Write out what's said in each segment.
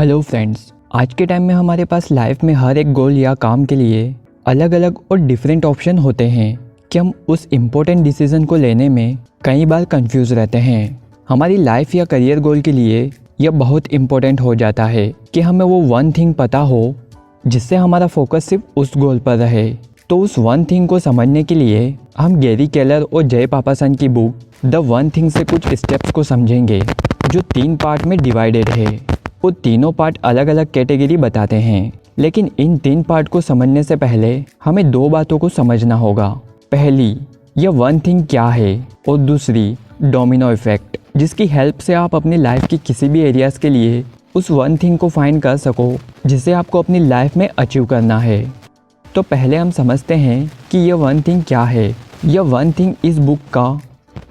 Hello friends, आज के time में हमारे पास लाइफ में हर एक गोल या काम के लिए अलग अलग और डिफरेंट ऑप्शन होते हैं कि हम उस इम्पोर्टेंट डिसीजन को लेने में कई बार कंफ्यूज रहते हैं। हमारी लाइफ या करियर गोल के लिए यह बहुत इम्पोर्टेंट हो जाता है कि हमें वो वन थिंग पता हो जिससे हमारा फोकस सिर्फ उस गोल पर रहे। तो उस वन थिंग को समझने के लिए हम गैरी केलर और जय पापासन की बुक द वन थिंग से कुछ स्टेप्स को समझेंगे जो 3 पार्ट में डिवाइडेड है। वो तीनों पार्ट अलग अलग कैटेगरी बताते हैं, लेकिन इन 3 पार्ट को समझने से पहले हमें 2 बातों को समझना होगा। पहली, यह वन थिंग क्या है, और दूसरी डोमिनो इफेक्ट, जिसकी हेल्प से आप अपनी लाइफ की किसी भी एरियाज के लिए उस वन थिंग को फाइंड कर सको जिसे आपको अपनी लाइफ में अचीव करना है। तो पहले हम समझते हैं कि यह वन थिंग क्या है। यह वन थिंग इस बुक का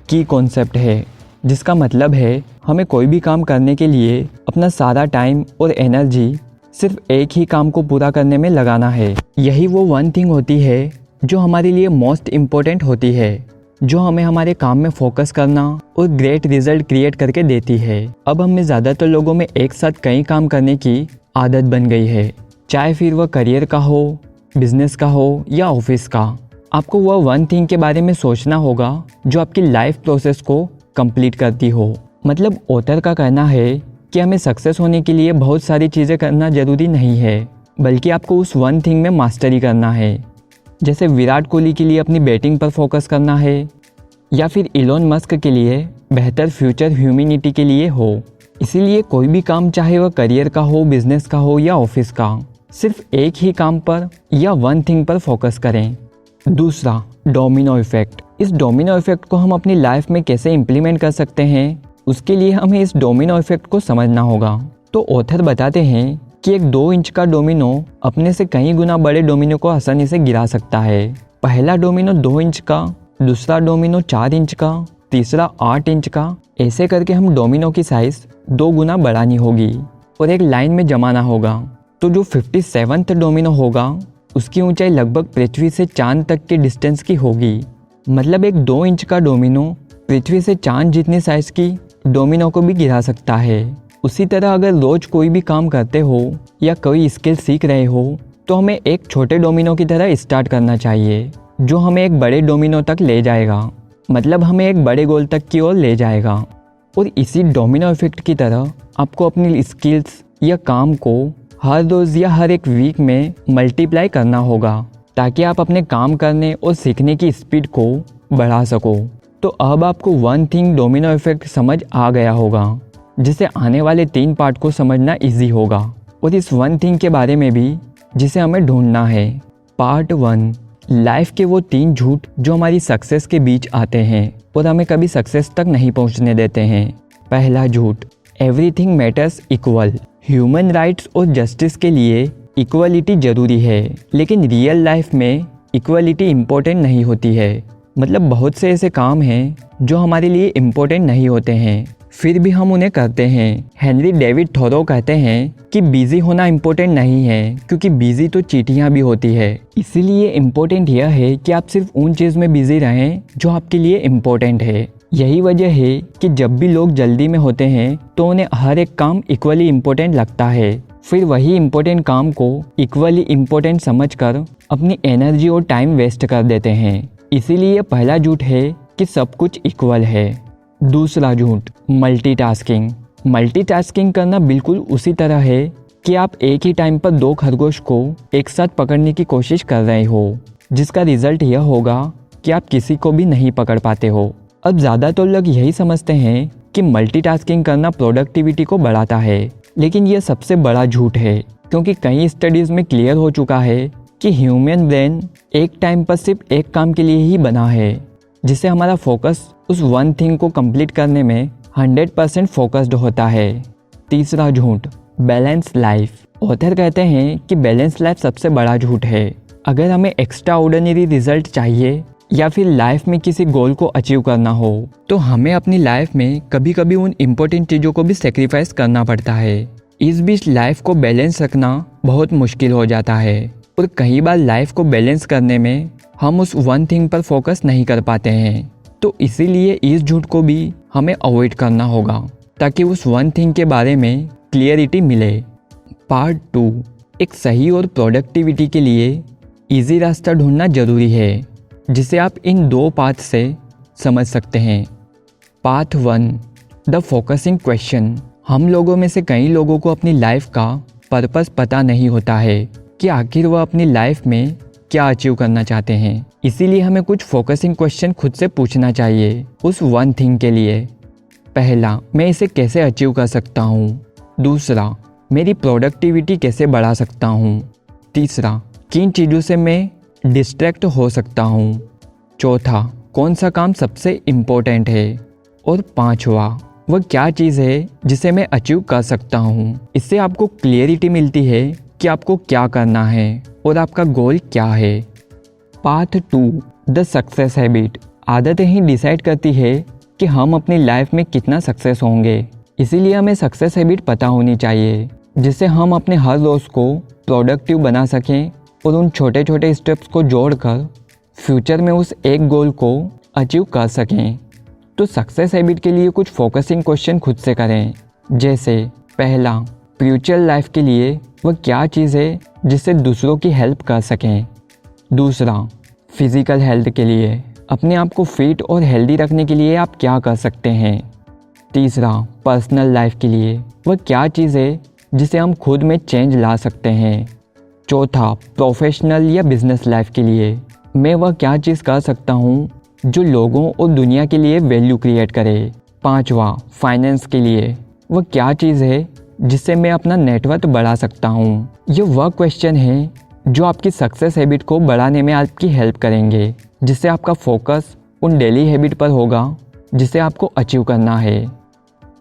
की कॉन्सेप्ट है, जिसका मतलब है हमें कोई भी काम करने के लिए अपना सारा टाइम और एनर्जी सिर्फ एक ही काम को पूरा करने में लगाना है। यही वो वन थिंग होती है जो हमारे लिए मोस्ट इम्पोर्टेंट होती है, जो हमें हमारे काम में फोकस करना और ग्रेट रिजल्ट क्रिएट करके देती है। अब हमें ज़्यादातर लोगों में एक साथ कई काम करने की आदत बन गई है, चाहे फिर वह करियर का हो, बिजनेस का हो या ऑफिस का। आपको वह वन थिंग के बारे में सोचना होगा जो आपकी लाइफ प्रोसेस को कंप्लीट करती हो। मतलब ऑथर का कहना है कि हमें सक्सेस होने के लिए बहुत सारी चीज़ें करना ज़रूरी नहीं है, बल्कि आपको उस वन थिंग में मास्टरी करना है। जैसे विराट कोहली के लिए अपनी बैटिंग पर फोकस करना है, या फिर इलोन मस्क के लिए बेहतर फ्यूचर ह्यूमैनिटी के लिए हो। इसीलिए कोई भी काम, चाहे वह करियर का हो, बिजनेस का हो या ऑफिस का, सिर्फ एक ही काम पर या वन थिंग पर फोकस करें। दूसरा, डोमिनो इफेक्ट। इस डोमिनो इफेक्ट को हम अपनी लाइफ में कैसे इम्प्लीमेंट कर सकते हैं, उसके लिए हमें इस डोमिनो इफेक्ट को समझना होगा। तो ऑथर बताते हैं कि एक 2 इंच का डोमिनो अपने से कई गुना बड़े डोमिनो को आसानी से गिरा सकता है। पहला डोमिनो 2 इंच का, दूसरा डोमिनो 4 इंच का, तीसरा 8 इंच का। ऐसे करके हम डोमिनो की साइज 2 गुना बढ़ानी होगी और एक लाइन में जमाना होगा। तो जो 57th डोमिनो होगा उसकी ऊंचाई लगभग पृथ्वी से चांद तक के डिस्टेंस की होगी। मतलब एक 2 इंच का डोमिनो पृथ्वी से चांद जितनी साइज की डोमिनो को भी गिरा सकता है। उसी तरह अगर रोज कोई भी काम करते हो या कोई स्किल सीख रहे हो तो हमें एक छोटे डोमिनो की तरह स्टार्ट करना चाहिए, जो हमें एक बड़े डोमिनो तक ले जाएगा। मतलब हमें एक बड़े गोल तक की ओर ले जाएगा। और इसी डोमिनो इफेक्ट की तरह आपको अपनी स्किल्स या काम को हर रोज़ या हर एक वीक में मल्टीप्लाई करना होगा, ताकि आप अपने काम करने और सीखने की स्पीड को बढ़ा सको। तो अब आपको वन थिंग डोमिनो इफेक्ट समझ आ गया होगा, जिसे आने वाले 3 पार्ट को समझना इजी होगा, और इस वन थिंग के बारे में भी जिसे हमें ढूंढना है। पार्ट 1, लाइफ के वो 3 झूठ जो हमारी सक्सेस के बीच आते हैं और हमें कभी सक्सेस तक नहीं पहुंचने देते हैं। पहला झूठ, everything matters equal. Human rights और जस्टिस के लिए इक्वलिटी ज़रूरी है, लेकिन रियल लाइफ में इक्वलिटी इम्पोर्टेंट नहीं होती है। मतलब बहुत से ऐसे काम हैं जो हमारे लिए इम्पोर्टेंट नहीं होते हैं, फिर भी हम उन्हें करते हैं। हेनरी डेविड थोरो कहते हैं कि बिजी होना इम्पोर्टेंट नहीं है, क्योंकि बिजी तो चींटियाँ भी होती है। इसीलिए इम्पोर्टेंट यह है कि आप सिर्फ उन चीज़ में बिजी रहें जो आपके लिए इम्पोर्टेंट है। यही वजह है कि जब भी लोग जल्दी में होते हैं तो उन्हें हर एक काम इक्वली इम्पोर्टेंट लगता है, फिर वही इम्पोर्टेंट काम को इक्वली इम्पोर्टेंट समझकर अपनी एनर्जी और टाइम वेस्ट कर देते हैं। इसीलिए पहला झूठ है कि सब कुछ इक्वल है। दूसरा झूठ, मल्टीटास्किंग। मल्टीटास्किंग करना बिल्कुल उसी तरह है कि आप एक ही टाइम पर 2 खरगोश को एक साथ पकड़ने की कोशिश कर रहे हो, जिसका रिजल्ट यह होगा कि आप किसी को भी नहीं पकड़ पाते हो। अब ज़्यादातर लोग यही समझते हैं कि मल्टीटास्किंग करना प्रोडक्टिविटी को बढ़ाता है, लेकिन यह सबसे बड़ा झूठ है, क्योंकि कई स्टडीज़ में क्लियर हो चुका है कि ह्यूमन ब्रेन एक टाइम पर सिर्फ एक काम के लिए ही बना है, जिससे हमारा फोकस उस वन थिंग को कंप्लीट करने में 100% फोकस्ड होता है। तीसरा झूठ, बैलेंस लाइफ। ऑथर कहते हैं कि बैलेंस लाइफ सबसे बड़ा झूठ है। अगर हमें एक्स्ट्रा ऑर्डिनरी रिजल्ट चाहिए या फिर लाइफ में किसी गोल को अचीव करना हो, तो हमें अपनी लाइफ में कभी कभी उन इम्पोर्टेंट चीज़ों को भी सेक्रीफाइस करना पड़ता है। इस बीच लाइफ को बैलेंस रखना बहुत मुश्किल हो जाता है, और कई बार लाइफ को बैलेंस करने में हम उस वन थिंग पर फोकस नहीं कर पाते हैं। तो इसीलिए इस झूठ को भी हमें अवॉइड करना होगा, ताकि उस वन थिंग के बारे में क्लियरिटी मिले। पार्ट 2, एक सही और प्रोडक्टिविटी के लिए इजी रास्ता ढूंढना ज़रूरी है, जिसे आप इन 2 पाथ से समझ सकते हैं। Path 1, the focusing question. हम लोगों में से कई लोगों को अपनी लाइफ का पर्पस पता नहीं होता है कि आखिर वह अपनी लाइफ में क्या अचीव करना चाहते हैं। इसीलिए हमें कुछ फोकसिंग क्वेश्चन खुद से पूछना चाहिए उस वन थिंग के लिए। पहला, मैं इसे कैसे अचीव कर सकता हूँ। दूसरा, मेरी प्रोडक्टिविटी कैसे बढ़ा सकता हूँ। तीसरा, किन चीज़ों से मैं डिस्ट्रैक्ट हो सकता हूँ। चौथा, कौन सा काम सबसे इम्पोर्टेंट है। और पांचवा, वह क्या चीज़ है जिसे मैं अचीव कर सकता हूँ। इससे आपको क्लियरिटी मिलती है कि आपको क्या करना है और आपका गोल क्या है। Path 2, the success habit. आदतें ही डिसाइड करती है कि हम अपनी लाइफ में कितना सक्सेस होंगे। इसीलिए हमें सक्सेस हैबिट पता होनी चाहिए, जिससे हम अपने हर रोज़ को प्रोडक्टिव बना सकें और उन छोटे छोटे स्टेप्स को जोड़कर फ्यूचर में उस एक गोल को अचीव कर सकें। तो सक्सेस हैबिट के लिए कुछ फोकसिंग क्वेश्चन खुद से करें, जैसे पहला, फ्यूचर लाइफ के लिए वह क्या चीज़ है जिससे दूसरों की हेल्प कर सकें। दूसरा, फिज़िकल हेल्थ के लिए अपने आप को फिट और हेल्दी रखने के लिए आप क्या कर सकते हैं। तीसरा, पर्सनल लाइफ के लिए वह क्या चीज़ है जिसे हम खुद में चेंज ला सकते हैं। चौथा, प्रोफेशनल या बिजनेस लाइफ के लिए मैं वह क्या चीज़ कर सकता हूँ जो लोगों और दुनिया के लिए वैल्यू क्रिएट करे। पांचवा, फाइनेंस के लिए वह क्या चीज़ है जिससे मैं अपना नेटवर्क बढ़ा सकता हूँ। ये वह क्वेश्चन है जो आपकी सक्सेस हैबिट को बढ़ाने में आपकी हेल्प करेंगे, जिससे आपका फोकस उन डेली हैबिट पर होगा जिसे आपको अचीव करना है।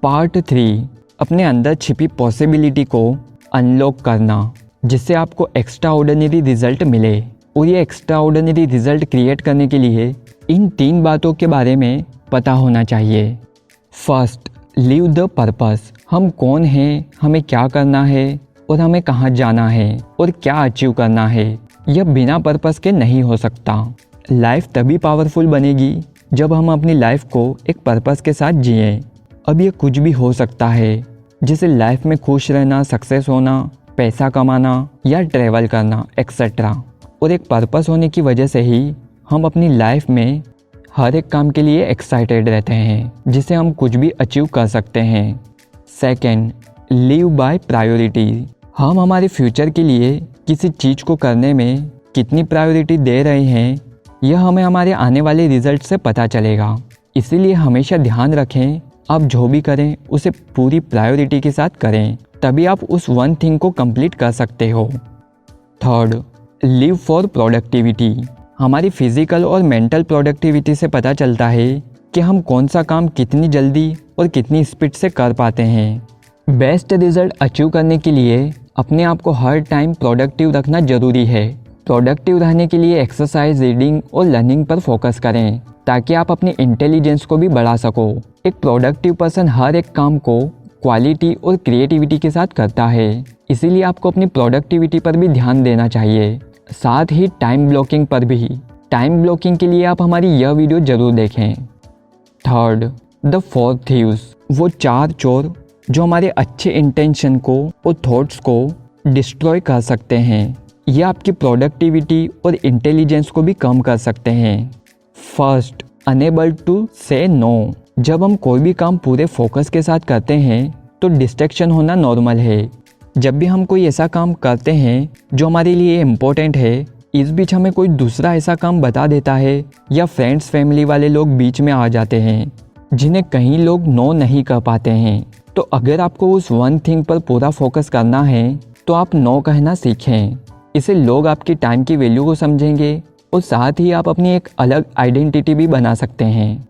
पार्ट 3, अपने अंदर छिपी पॉसिबिलिटी को अनलॉक करना, जिससे आपको एक्स्ट्रा ऑर्डिनरी रिजल्ट मिले। और ये एक्स्ट्रा ऑर्डिनरी रिजल्ट क्रिएट करने के लिए इन 3 बातों के बारे में पता होना चाहिए। First, leave the purpose. हम कौन हैं, हमें क्या करना है और हमें कहाँ जाना है और क्या अचीव करना है, यह बिना पर्पस के नहीं हो सकता। लाइफ तभी पावरफुल बनेगी जब हम अपनी लाइफ को एक पर्पस के साथ जिएं। अब ये कुछ भी हो सकता है, जैसे लाइफ में खुश रहना, सक्सेस होना, पैसा कमाना या ट्रैवल करना एक्सेट्रा। और एक पर्पस होने की वजह से ही हम अपनी लाइफ में हर एक काम के लिए एक्साइटेड रहते हैं, जिसे हम कुछ भी अचीव कर सकते हैं। Second, live by priority. हम हमारे फ्यूचर के लिए किसी चीज़ को करने में कितनी प्रायोरिटी दे रहे हैं, यह हमें हमारे आने वाले रिजल्ट से पता चलेगा। इसीलिए हमेशा ध्यान रखें, आप जो भी करें उसे पूरी प्रायोरिटी के साथ करें, तभी आप उस वन थिंग को कंप्लीट कर सकते हो। Third, live for productivity. हमारी फिजिकल और मेंटल प्रोडक्टिविटी से पता चलता है कि हम कौन सा काम कितनी जल्दी और कितनी स्पीड से कर पाते हैं। बेस्ट रिजल्ट अचीव करने के लिए अपने आप को हर टाइम प्रोडक्टिव रखना ज़रूरी है। प्रोडक्टिव रहने के लिए एक्सरसाइज, रीडिंग और लर्निंग पर फोकस करें, ताकि आप अपनी इंटेलिजेंस को भी बढ़ा सको। एक प्रोडक्टिव पर्सन हर एक काम को क्वालिटी और क्रिएटिविटी के साथ करता है, इसीलिए आपको अपनी प्रोडक्टिविटी पर भी ध्यान देना चाहिए, साथ ही टाइम ब्लॉकिंग पर भी। टाइम ब्लॉकिंग के लिए आप हमारी यह वीडियो ज़रूर देखें। Third, the 4 thieves. वो 4 चोर जो हमारे अच्छे इंटेंशन को और थॉट्स को डिस्ट्रॉय कर सकते हैं। ये आपकी प्रोडक्टिविटी और इंटेलिजेंस को भी कम कर सकते हैं। फर्स्ट, अनेबल टू से नो। जब हम कोई भी काम पूरे फोकस के साथ करते हैं तो डिस्ट्रैक्शन होना नॉर्मल है। जब भी हम कोई ऐसा काम करते हैं जो हमारे लिए इम्पोर्टेंट है, इस बीच हमें कोई दूसरा ऐसा काम बता देता है या फ्रेंड्स फैमिली वाले लोग बीच में आ जाते हैं, जिन्हें कई लोग नो नहीं कर पाते हैं। तो अगर आपको उस वन थिंग पर पूरा फोकस करना है तो आप नो कहना सीखें। इससे लोग आपकी टाइम की वैल्यू को समझेंगे और साथ ही आप अपनी एक अलग आइडेंटिटी भी बना सकते हैं।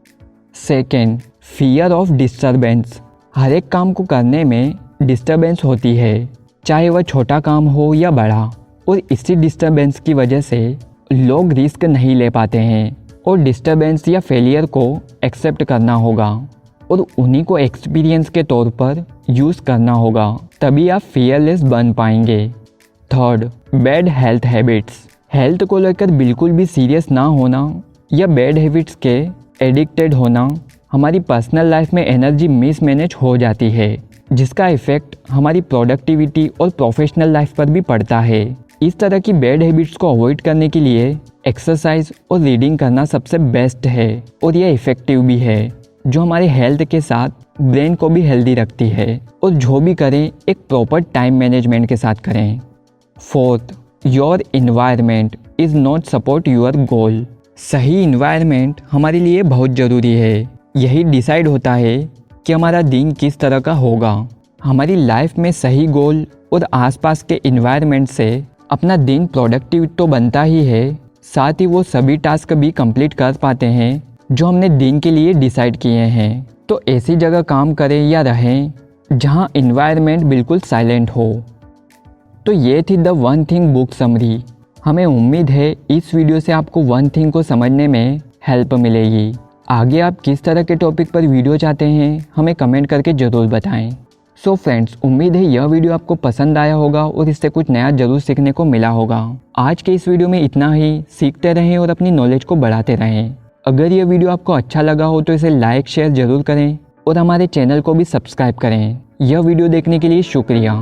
Second, fear of disturbance. हर एक काम को करने में डिस्टर्बेंस होती है, चाहे वह छोटा काम हो या बड़ा, और इसी डिस्टर्बेंस की वजह से लोग रिस्क नहीं ले पाते हैं और डिस्टर्बेंस या फेलियर को एक्सेप्ट करना होगा और उन्हीं को एक्सपीरियंस के तौर पर यूज़ करना होगा, तभी आप फियरलेस बन पाएंगे। Third, bad health habits. Health को लेकर बिल्कुल भी सीरियस ना होना या बैड हैबिट्स के एडिक्टेड होना हमारी पर्सनल लाइफ में एनर्जी मिसमैनेज हो जाती है। जिसका इफ़ेक्ट हमारी प्रोडक्टिविटी और प्रोफेशनल लाइफ पर भी पड़ता है। इस तरह की बैड हैबिट्स को अवॉइड करने के लिए एक्सरसाइज और रीडिंग करना सबसे बेस्ट है और यह इफ़ेक्टिव भी है, जो हमारे हेल्थ के साथ ब्रेन को भी हेल्दी रखती है। और जो भी करें एक प्रॉपर टाइम मैनेजमेंट के साथ करें। Fourth, your environment is not support your goal. सही इन्वायरमेंट हमारे लिए बहुत ज़रूरी है। यही डिसाइड होता है कि हमारा दिन किस तरह का होगा। हमारी लाइफ में सही गोल और आसपास के इन्वायरमेंट से अपना दिन प्रोडक्टिव तो बनता ही है, साथ ही वो सभी टास्क भी कंप्लीट कर पाते हैं जो हमने दिन के लिए डिसाइड किए हैं। तो ऐसी जगह काम करें या रहें जहाँ इन्वायरमेंट बिल्कुल साइलेंट हो। तो ये थी the one thing book summary. हमें उम्मीद है इस वीडियो से आपको वन थिंग को समझने में हेल्प मिलेगी। आगे आप किस तरह के टॉपिक पर वीडियो चाहते हैं हमें कमेंट करके ज़रूर बताएं। सो फ्रेंड्स, उम्मीद है यह वीडियो आपको पसंद आया होगा और इससे कुछ नया ज़रूर सीखने को मिला होगा। आज के इस वीडियो में इतना ही। सीखते रहें और अपनी नॉलेज को बढ़ाते रहें। अगर यह वीडियो आपको अच्छा लगा हो तो इसे लाइक शेयर ज़रूर करें और हमारे चैनल को भी सब्सक्राइब करें। यह वीडियो देखने के लिए शुक्रिया।